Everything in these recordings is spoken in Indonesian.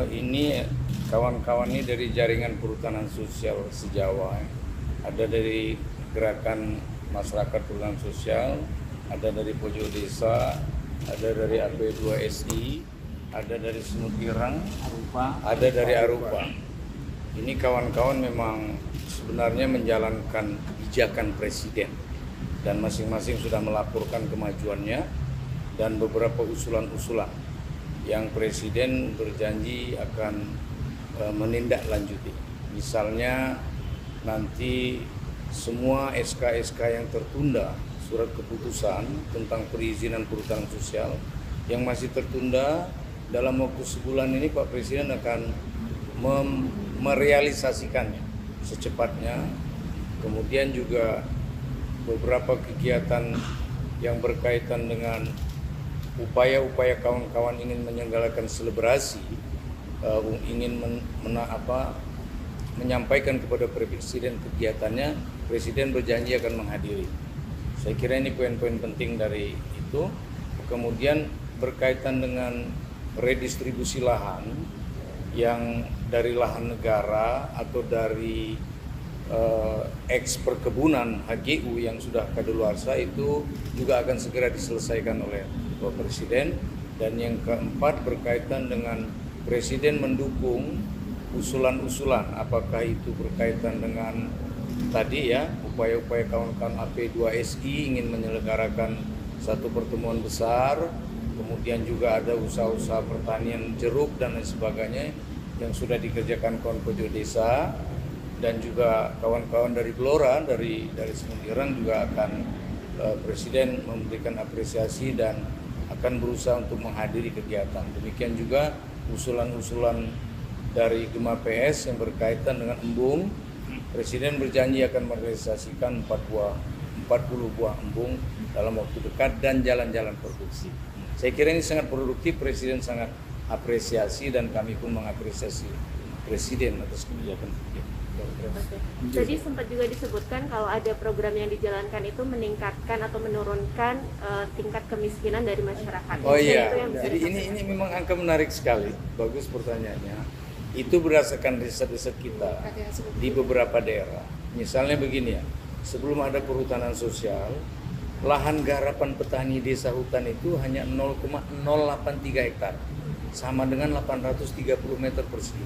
Ini kawan-kawan ini dari jaringan perhutanan sosial se-Jawa. Ada dari gerakan masyarakat perhutanan sosial, ada dari pojok desa, ada dari AP2SI, ada dari Semut Ireng, ada dari Arupa. Ini kawan-kawan memang sebenarnya menjalankan pijakan presiden dan masing-masing sudah melaporkan kemajuannya dan beberapa usulan-usulan yang presiden berjanji akan menindaklanjuti. Misalnya nanti semua SK-SK yang tertunda, surat keputusan tentang perizinan perhutanan sosial yang masih tertunda, dalam waktu sebulan ini Pak Presiden akan merealisasikannya secepatnya. Kemudian juga beberapa kegiatan yang berkaitan dengan upaya-upaya kawan-kawan ingin menyelenggarakan selebrasi, ingin menyampaikan kepada Presiden kegiatannya, Presiden berjanji akan menghadiri. Saya kira ini poin-poin penting dari itu. Kemudian berkaitan dengan redistribusi lahan yang dari lahan negara atau dari eks perkebunan HGU yang sudah kadaluarsa itu juga akan segera diselesaikan oleh Bapak Presiden. Dan yang keempat berkaitan dengan Presiden mendukung usulan-usulan, apakah itu berkaitan dengan tadi ya upaya-upaya kawan-kawan AP2SI ingin menyelenggarakan satu pertemuan besar, kemudian juga ada usaha-usaha pertanian jeruk dan lain sebagainya yang sudah dikerjakan kawan pojok desa, dan juga kawan-kawan dari Gelora dari Semut Ireng juga akan Presiden memberikan apresiasi dan akan berusaha untuk menghadiri kegiatan. Demikian juga usulan-usulan dari Gema PS yang berkaitan dengan embung, Presiden berjanji akan merealisasikan 40 buah embung dalam waktu dekat dan jalan-jalan produksi. Saya kira ini sangat produktif, Presiden sangat apresiasi dan kami pun mengapresiasi Presiden atas kebijakan. Jadi sempat juga disebutkan kalau ada program yang dijalankan itu meningkatkan atau menurunkan tingkat kemiskinan dari masyarakat. Oh iya, jadi ini memang angka menarik sekali. Bagus pertanyaannya. Itu berdasarkan riset-riset kita di beberapa daerah. Misalnya begini ya, sebelum ada perhutanan sosial, lahan garapan petani desa hutan itu hanya 0,083 hektar, sama dengan 830 meter persegi.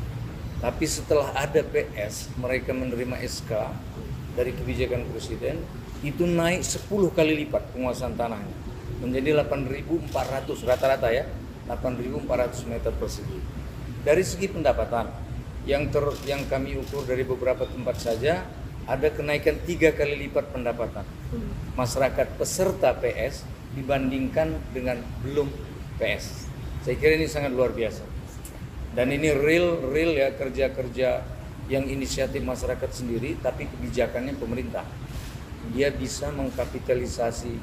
Tapi setelah ada PS, mereka menerima SK dari kebijakan Presiden, itu naik 10 kali lipat penguasaan tanahnya, menjadi 8.400 rata-rata ya, 8.400 meter persegi. Dari segi pendapatan, yang kami ukur dari beberapa tempat saja, ada kenaikan 3 kali lipat pendapatan masyarakat peserta PS dibandingkan dengan belum PS. Saya kira ini sangat luar biasa. Dan ini real ya, kerja-kerja yang inisiatif masyarakat sendiri, tapi kebijakannya pemerintah. Dia bisa mengkapitalisasi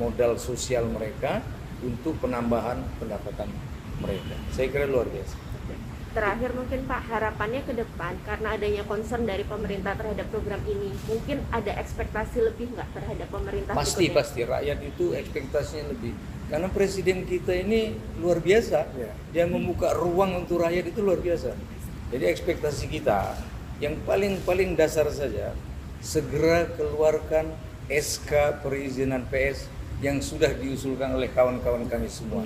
modal sosial mereka untuk penambahan pendapatan mereka. Saya kira luar biasa. Terakhir mungkin Pak, harapannya ke depan karena adanya concern dari pemerintah terhadap program ini, mungkin ada ekspektasi lebih nggak terhadap pemerintah? Pasti rakyat itu ekspektasinya lebih, karena presiden kita ini luar biasa, dia membuka ruang untuk rakyat itu luar biasa. Jadi ekspektasi kita yang paling dasar saja, segera keluarkan SK perizinan PS yang sudah diusulkan oleh kawan-kawan kami semua.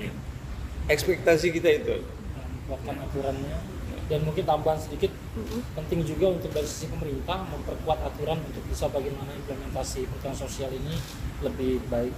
Ekspektasi kita itu. Buatkan aturannya, dan mungkin tambahan sedikit, penting juga untuk dari sisi pemerintah memperkuat aturan untuk bisa bagaimana implementasi perhutanan sosial ini lebih baik.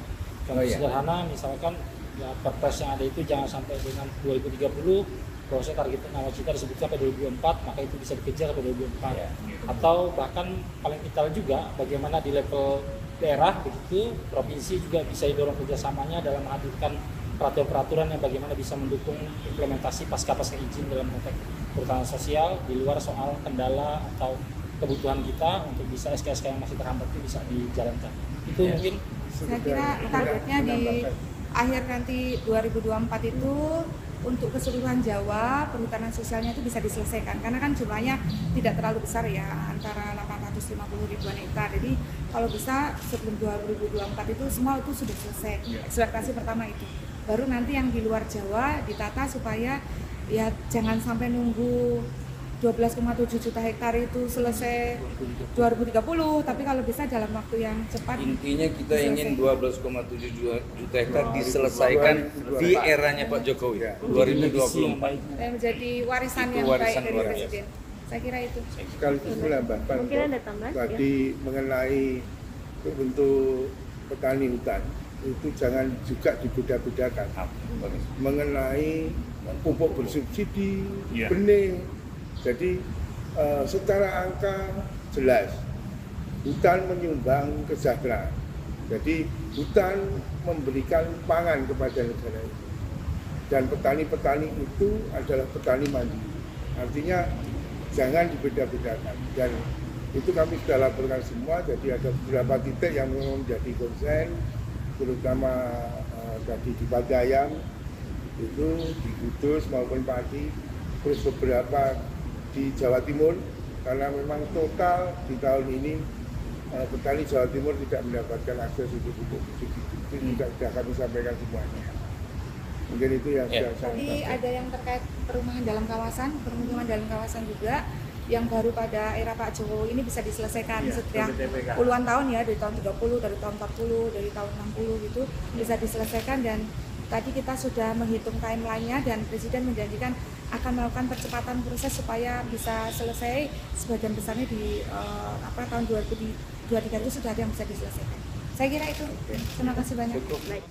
Contoh sederhana, misalkan ya, perpres yang ada itu jangan sampai dengan 2030, proses target nawacita disebutkan sampai 2024, maka itu bisa dikejar sampai 2024. Atau bahkan paling vital juga bagaimana di level daerah begitu, provinsi juga bisa didorong kerjasamanya dalam menghadirkan peraturan-peraturan yang bagaimana bisa mendukung implementasi pasca izin dalam konteks perhutanan sosial di luar soal kendala atau kebutuhan kita untuk bisa SK-SK yang masih terhambat itu bisa dijalankan. Itu mungkin saya kira targetnya di akhir nanti 2024 itu untuk keseluruhan Jawa perhutanan sosialnya itu bisa diselesaikan, karena kan jumlahnya tidak terlalu besar ya, antara 850 ribuan hektar. Jadi kalau bisa sebelum 2024 itu semua itu sudah selesai. Ekspektasi pertama itu. Baru nanti yang di luar Jawa ditata supaya ya jangan sampai nunggu 12,7 juta hektar itu selesai 2030, tapi kalau bisa dalam waktu yang cepat. Intinya kita ingin 12,7 juta hektar diselesaikan di eranya Pak Jokowi 2024. Dan menjadi warisan yang baik dari Presiden. Saya kira itu. Sekaligus menambahkan Mungkin ada tambahan? tadi mengenai bentuk petani hutan itu jangan juga dibeda-bedakan. Mengenai pupuk bersubsidi, benih. Jadi secara angka jelas hutan menyumbang kesejahteraan. Jadi hutan memberikan pangan kepada negara itu. Dan petani-petani itu adalah petani mandiri. Artinya jangan dibeda-bedakan. Dan itu kami sudah laporkan semua. Jadi ada beberapa titik yang memang menjadi konsen, terutama tadi di Padayam itu di Kudus maupun Pati, terus beberapa di Jawa Timur, karena memang total di tahun ini petani Jawa Timur tidak mendapatkan akses untuk pupuk subsidi. Itu juga sudah kami sampaikan semuanya. Mungkin itu yang sudah saya Tadi sampaikan. ada yang terkait perumahan dalam kawasan, permukiman dalam kawasan juga yang baru pada era Pak Jokowi ini bisa diselesaikan setelah puluhan tahun ya, dari tahun 30, dari tahun 40, dari tahun 60 gitu bisa diselesaikan. Dan tadi kita sudah menghitung timeline-nya dan Presiden menjanjikan akan melakukan percepatan proses supaya bisa selesai sebagian besarnya di tahun 2023 itu sudah ada yang bisa diselesaikan. Saya kira itu. Terima kasih banyak. Cukup. Baik.